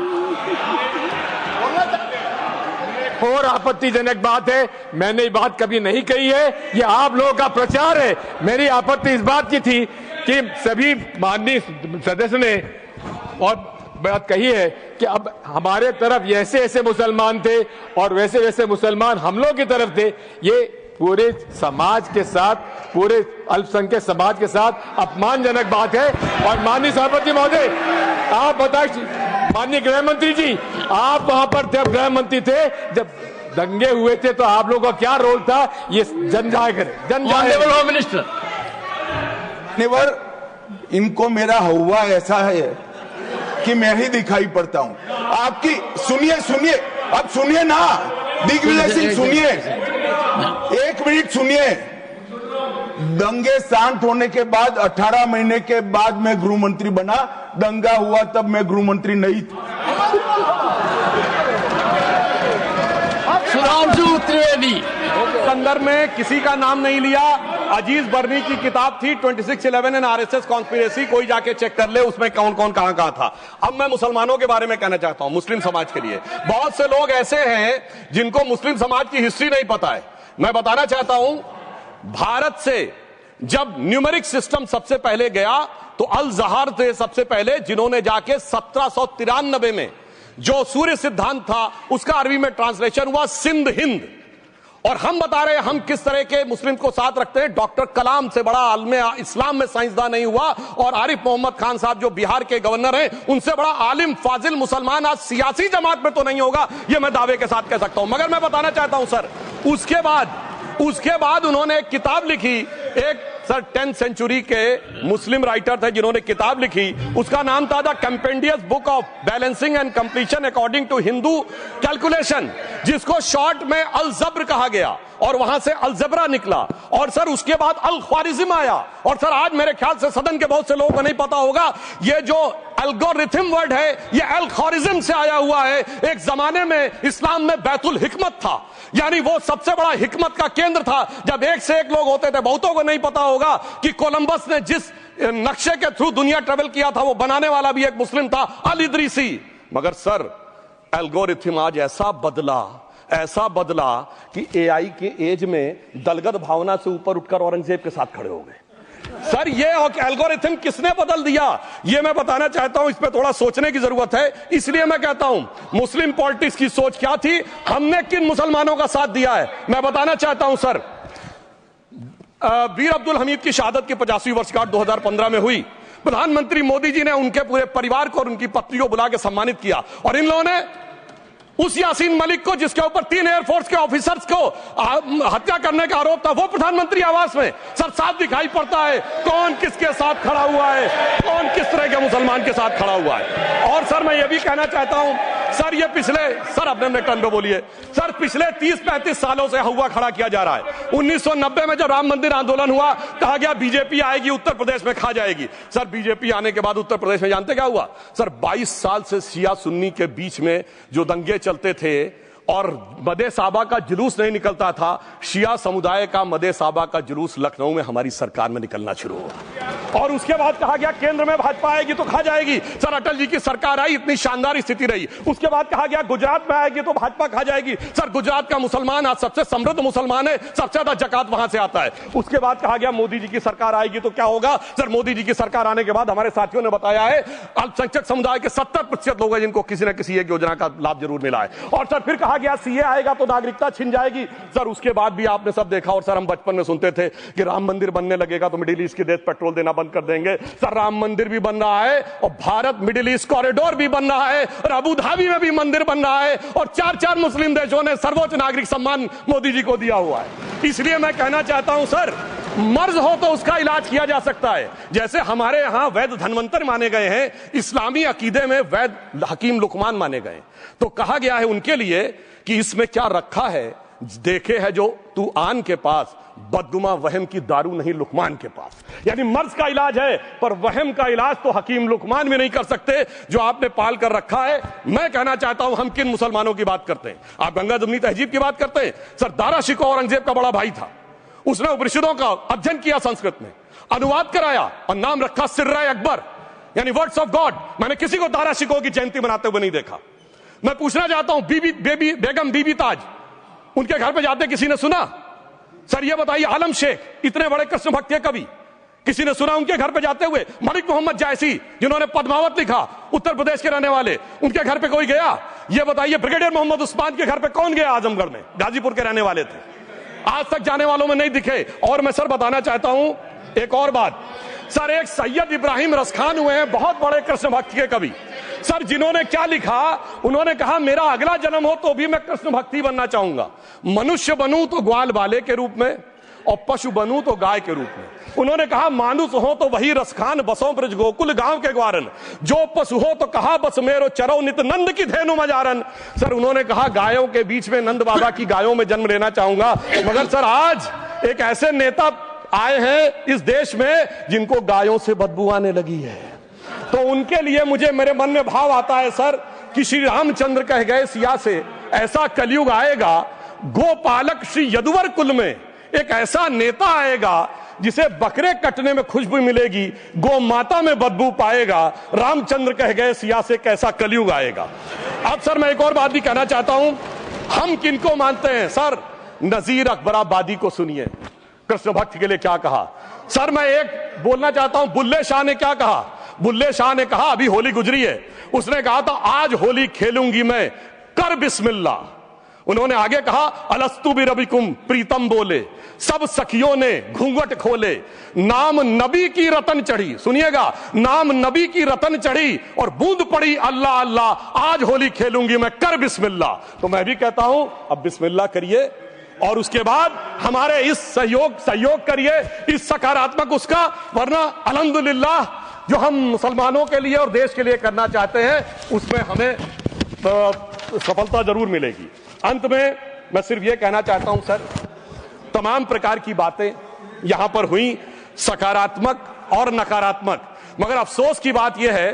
और आपत्तिजनक बात है, मैंने ये बात कभी नहीं कही है, ये आप लोगों का प्रचार है। मेरी आपत्ति इस बात की थी कि सभी माननीय सदस्य ने और बात कही है कि अब हमारे तरफ ऐसे ऐसे मुसलमान थे और वैसे वैसे मुसलमान हम लोग की तरफ थे। ये पूरे समाज के साथ, पूरे अल्पसंख्यक समाज के साथ अपमानजनक बात है। और माननीय सभापति महोदय, आप बताइए, माननीय गृह मंत्री जी, आप वहां पर थे, गृह मंत्री थे, जब दंगे हुए थे तो आप लोगों का क्या रोल था, ये जन जाहिर करे, जन जाहिर। होम मिनिस्टर, नेवर, इनको मेरा हुआ ऐसा है कि मैं ही दिखाई पड़ता हूं आपकी। सुनिए सुनिए, अब सुनिए ना दिग्विजय सिंह, सुनिए 1 मिनट सुनिए। दंगे शांत होने के बाद 18 महीने के बाद मैं गृह मंत्री बना, दंगा हुआ तब मैं गृह मंत्री नहीं था। सुधांशु त्रिवेदी, संदर्भ में किसी का नाम नहीं लिया। अजीज बर्नी की किताब थी 2611 एंड आरएसएस कॉन्स्पिरेसी, कोई जाके चेक कर ले उसमें कौन कौन कहां कहां था। अब मैं मुसलमानों के बारे में कहना चाहता हूं, मुस्लिम समाज के लिए। बहुत से लोग ऐसे हैं जिनको मुस्लिम समाज की हिस्ट्री नहीं पता है। मैं बताना चाहता हूं, भारत से जब न्यूमेरिक सिस्टम सबसे पहले गया तो अल जहार थे सबसे पहले, जिन्होंने जाके 1793 में जो सूर्य सिद्धांत था उसका अरबी में ट्रांसलेशन हुआ सिंध हिंद। और हम बता रहे हैं हम किस तरह के मुस्लिम को साथ रखते हैं। डॉक्टर कलाम से बड़ा आलिम इस्लाम में साइंसदान नहीं हुआ, और आरिफ मोहम्मद खान साहब जो बिहार के गवर्नर हैं उनसे बड़ा आलिम फाजिल मुसलमान आज सियासी जमात में तो नहीं होगा, यह मैं दावे के साथ कह सकता हूं। मगर मैं बताना चाहता हूं सर, उसके बाद उन्होंने एक किताब लिखी, एक सर 10th सेंचुरी के मुस्लिम राइटर थे जिन्होंने किताब लिखी, उसका नाम था the compendious book of balancing and completion according to Hindu calculation, जिसको शॉर्ट में अल जब्र कहा गया, और वहां से अलजबरा निकला। और सर उसके बाद अल ख्वारिज्म आया। और सर आज मेरे ख्याल से सदन के बहुत से लोगों को नहीं पता होगा, ये जो एल्गोरिथम वर्ड है ये अल ख्वारिज्म से आया हुआ है। एक जमाने में इस्लाम में बैतुल हिकमत था, यानी वो सबसे बड़ा हिकमत का केंद्र था। जब एक से एक लोग होते थे, बहुतों को नहीं पता होगा कि कोलंबस ने जिस नक्शे के थ्रू दुनिया ट्रेवल किया था वो बनाने वाला भी एक मुस्लिम था, अल इदरीसी। मगर सर एल्गोरिथम आज ऐसा बदला कि एआई के एज में दलगत भावना से ऊपर उठकर औरंगजेब के साथ खड़े हो गए। सर ये एल्गोरिथम किसने बदल दिया, ये मैं बताना चाहता हूं। इस पे थोड़ा सोचने की जरूरत है। इसलिए मैं कहता हूं मुस्लिम पॉलिटिक्स की सोच क्या थी, हमने किन मुसलमानों का साथ दिया है, मैं बताना चाहता हूं सर। वीर अब्दुल हमीद की शहादत की 50वीं वर्षगांठ 2015 में हुई। प्रधानमंत्री मोदी जी ने उनके पूरे परिवार को और उनकी पत्नी को बुला के सम्मानित किया, और इन लोगों ने उस यासीन मलिक को, जिसके ऊपर 3 एयरफोर्स के ऑफिसर्स को हत्या करने का आरोप था, वो प्रधानमंत्री आवास में। सर साफ दिखाई पड़ता है कौन किसके साथ खड़ा हुआ है, कौन किस तरह के मुसलमान के साथ खड़ा हुआ है। और सर मैं ये भी कहना चाहता हूं सर, ये सर अपने टर्न पे बोलिए सर, पिछले 30-35 सालों से हुआ खड़ा किया जा रहा है। 1990 में जब राम मंदिर आंदोलन हुआ, कहा गया बीजेपी आएगी उत्तर प्रदेश में खा जाएगी। सर बीजेपी आने के बाद उत्तर प्रदेश में जानते क्या हुआ सर, 22 साल से शिया सुन्नी के बीच में जो दंगे चलते थे और मदे साहबा का जुलूस नहीं निकलता था, शिया समुदाय का मदे साहबा का जुलूस लखनऊ में हमारी सरकार में निकलना शुरू हुआ। और उसके बाद कहा गया केंद्र में भाजपा आएगी तो खा जाएगी। सर अटल जी की सरकार आई, इतनी शानदार स्थिति रही। उसके बाद कहा गया गुजरात में आएगी तो भाजपा खा जाएगी। सर गुजरात का मुसलमान आज सबसे समृद्ध मुसलमान है, सबसे ज्यादा जकात वहां से आता है। उसके बाद कहा गया मोदी जी की सरकार आएगी तो क्या होगा। सर मोदी जी की सरकार आने के बाद हमारे साथियों ने बताया है अल्पसंख्यक समुदाय के 70% लोग हैं जिनको किसी न किसी एक योजना का लाभ जरूर मिला है। और सर फिर कहा गया सीए आएगा तो नागरिकता छिन जाएगी। सर उसके बाद भी आपने सब देखा, और सर हम बचपन में सुनते थे कि राम मंदिर बनने लगेगा तो मिडिल ईस्ट के देश पेट्रोल देना बंद कर देंगे। सर राम मंदिर भी बन रहा है, और भारत मिडिल ईस्ट कॉरिडोर भी बन रहा है, और अबू धाबी में भी मंदिर बन रहा है, और 4 मुस्लिम देशों ने सर्वोच्च नागरिक सम्मान मोदी जी को दिया हुआ है। इसलिए मैं कहना चाहता हूं सर, मर्ज हो तो उसका इलाज किया जा सकता है। जैसे हमारे यहां वैद धन्वंतर माने गए हैं, इस्लामी अकीदे में वैद हकीम लुकमान माने गए, तो कहा गया है उनके लिए कि इसमें क्या रखा है, देखे है जो तू आन के पास, बदगुमा वहम की दारू नहीं लुकमान के पास। यानी मर्ज का इलाज है, पर वहम का इलाज तो हकीम लुकमान भी नहीं कर सकते जो आपने पाल कर रखा है। मैं कहना चाहता हूं हम किन मुसलमानों की बात करते हैं। आप गंगा जमुनी तहजीब की बात करते हैं। सर दारा शिकोह औरंगजेब का बड़ा भाई था, उसने उपनिषदों का अध्ययन किया, संस्कृत में अनुवाद कराया और नाम रखा सिर्रा अकबर, यानी वर्ड्स ऑफ गॉड। मैंने किसी को दारा शिकोह की जयंती मनाते हुए नहीं देखा। मैं पूछना चाहता हूं बेगम बीबी ताज, उनके घर पे जाते किसी ने सुना? सर ये बताइए, आलम शेख इतने बड़े कृष्ण भक्त के कवि, किसी ने सुना उनके घर पे जाते हुए? मलिक मोहम्मद जायसी जिन्होंने पद्मावत लिखा, उत्तर प्रदेश के रहने वाले, उनके घर पे कोई गया? ये बताइए ब्रिगेडियर मोहम्मद उस्मान के घर पे कौन गया? आजमगढ़ में, गाजीपुर के रहने वाले थे, आज तक जाने वालों में नहीं दिखे। और मैं सर बताना चाहता हूं एक और बात, सर एक सैयद इब्राहिम रसखान हुए हैं, बहुत बड़े कृष्ण भक्त के कवि, सर जिन्होंने क्या लिखा, उन्होंने कहा मेरा अगला जन्म हो तो भी मैं कृष्ण भक्ति बनना चाहूंगा, मनुष्य बनूं तो ग्वाल बाले के रूप में और पशु बनूं तो गाय के रूप में। उन्होंने कहा मानुष हो तो वही रसखान, बसों ब्रज गोकुल गांव के ग्वारन, जो पशु हो तो कहा बस मेरो चरो नित नंद की धेनु मजारन। सर उन्होंने कहा गायों के बीच में नंद बाबा की गायों में जन्म लेना चाहूंगा। मगर सर आज एक ऐसे नेता आए हैं इस देश में जिनको गायों से बदबू आने लगी है, तो उनके लिए मुझे मेरे मन में भाव आता है सर कि श्री रामचंद्र कह गए सिया से, ऐसा कलयुग आएगा गोपालक श्री यदुवर कुल में एक ऐसा नेता आएगा जिसे बकरे कटने में खुशबू मिलेगी, गौ माता में बदबू पाएगा। रामचंद्र कह गए सिया से कैसा कलयुग आएगा। अब सर मैं एक और बात भी कहना चाहता हूं, हम किनको मानते हैं सर? नजीर अकबराबादी को सुनिए, कृष्ण भक्त के लिए क्या कहा। सर मैं एक बोलना चाहता हूं, बुल्ले शाह ने क्या कहा। बुल्ले शाह ने कहा, अभी होली गुजरी है, उसने कहा था आज होली खेलूंगी मैं, कर बिस्मिल्लाह। उन्होंने आगे कहा अलस्तु बि रबिकुम प्रीतम बोले, सब सखियों ने घूंघट खोले, नाम नबी की रतन चढ़ी, सुनिएगा, नाम नबी की रतन चढ़ी और बूंद पड़ी अल्लाह अल्लाह, आज होली खेलूंगी मैं, कर बिस्मिल्लाह। तो मैं भी कहता हूं अब बिस्मिल्लाह करिए और उसके बाद हमारे इस सहयोग करिए, इस सकारात्मक उसका, वरना अल्हम्दुलिल्लाह जो हम मुसलमानों के लिए और देश के लिए करना चाहते हैं उसमें हमें सफलता जरूर मिलेगी। अंत में मैं सिर्फ यह कहना चाहता हूं सर, तमाम प्रकार की बातें यहां पर हुई, सकारात्मक और नकारात्मक, मगर अफसोस की बात यह है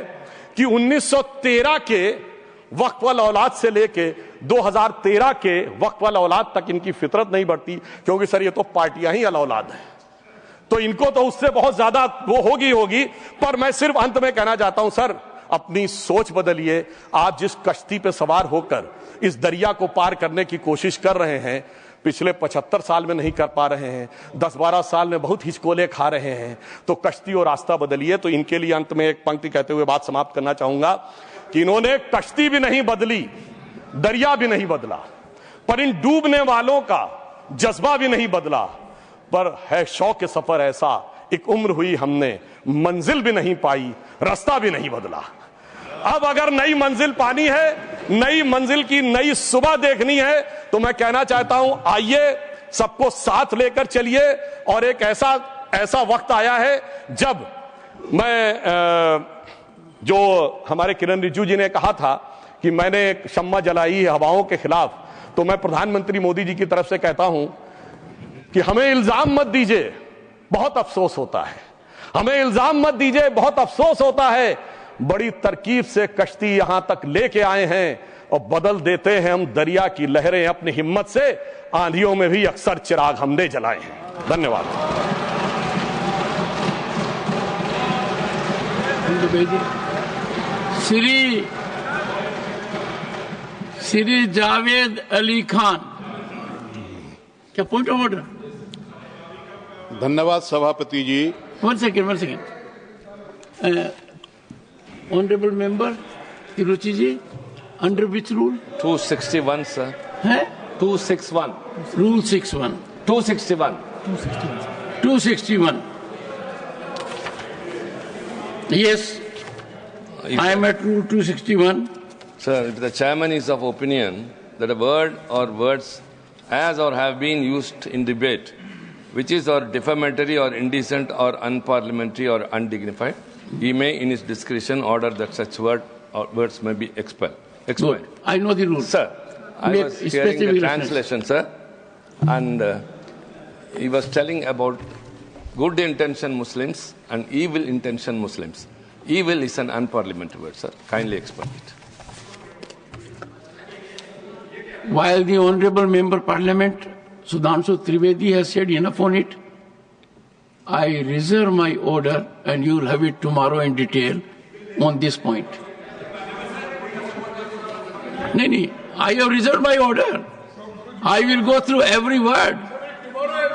कि 1913 के वक्फ वाल औलाद से लेके 2013 के वक्फ वाल औलाद तक इनकी फितरत नहीं बढ़ती, क्योंकि सर ये तो पार्टियां ही अल औलाद हैं, तो इनको तो उससे बहुत ज्यादा वो होगी। पर मैं सिर्फ अंत में कहना चाहता हूं सर, अपनी सोच बदलिए। आप जिस कश्ती पे सवार होकर इस दरिया को पार करने की कोशिश कर रहे हैं, पिछले 75 साल में नहीं कर पा रहे हैं, 10-12 साल में बहुत हिचकोले खा रहे हैं, तो कश्ती और रास्ता बदलिए। तो इनके लिए अंत में एक पंक्ति कहते हुए बात समाप्त करना चाहूंगा कि इन्होंने कश्ती भी नहीं बदली, दरिया भी नहीं बदला, पर इन डूबने वालों का जज्बा भी नहीं बदला, पर है शौक सफर ऐसा, एक उम्र हुई हमने, मंजिल भी नहीं पाई, रास्ता भी नहीं बदला। अब अगर नई मंजिल पानी है, नई मंजिल की नई सुबह देखनी है, तो मैं कहना चाहता हूं आइए सबको साथ लेकर चलिए। और एक ऐसा वक्त आया है जब मैं जो हमारे किरण रिजिजू जी ने कहा था कि मैंने एक शम्मा जलाई हवाओं के खिलाफ, तो मैं प्रधानमंत्री मोदी जी की तरफ से कहता हूं कि हमें इल्जाम मत दीजिए, बहुत अफसोस होता है, हमें इल्जाम मत दीजिए, बहुत अफसोस होता है। बड़ी तरकीब से कश्ती यहां तक लेके आए हैं और बदल देते हैं हम दरिया की लहरें अपनी हिम्मत से, आंधियों में भी अक्सर चिराग हमने जलाए हैं। धन्यवाद। श्री जावेद अली खान, क्या पॉइंट ऑफ ऑर्डर? धन्यवाद सभापति जी। One second honourable member Tiruchi ji, under which rule? 261 sir है 261 rule 61 261 yes, I am at rule 261. Sir, if the chairman is of opinion that a word or words as or have been used in debate which is or defamatory or indecent or unparliamentary or undignified, he may in his discretion order that such word or words may be expelled. Good. I know the rule. Sir, I was hearing the translation, sir, and he was telling about good intention Muslims and evil intention Muslims. Evil is an unparliamentary word, sir. Kindly explain it. While the Honorable Member Parliament Sudhanshu Trivedi has said enough on it, I reserve my order and you will have it tomorrow in detail on this point. No, I have reserved my order. I will go through every word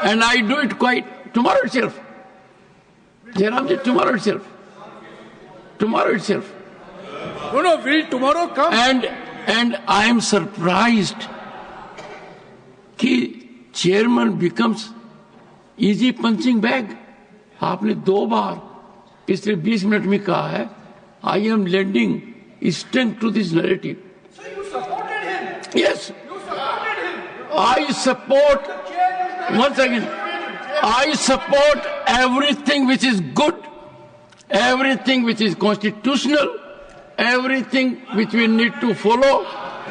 and I do it quite tomorrow itself. Jairamji, tomorrow itself. Tomorrow itself. No, will tomorrow come? And I am surprised कि chairman becomes easy punching bag. आपने 2 बार पिछले 20 minute में कहा है I am lending strength to this narrative. So you supported him? Yes. You supported him? I support, once again, I support everything which is good, everything which is constitutional, everything which we need to follow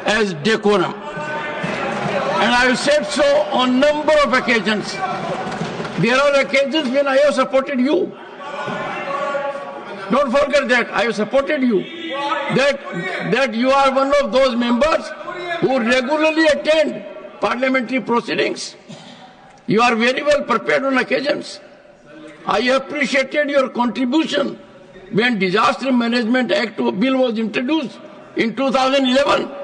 as decorum. And I have said so on number of occasions. There are occasions when I have supported you. Don't forget that I have supported you. That you are one of those members who regularly attend parliamentary proceedings. You are very well prepared on occasions. I appreciated your contribution when Disaster Management Act bill was introduced in 2011.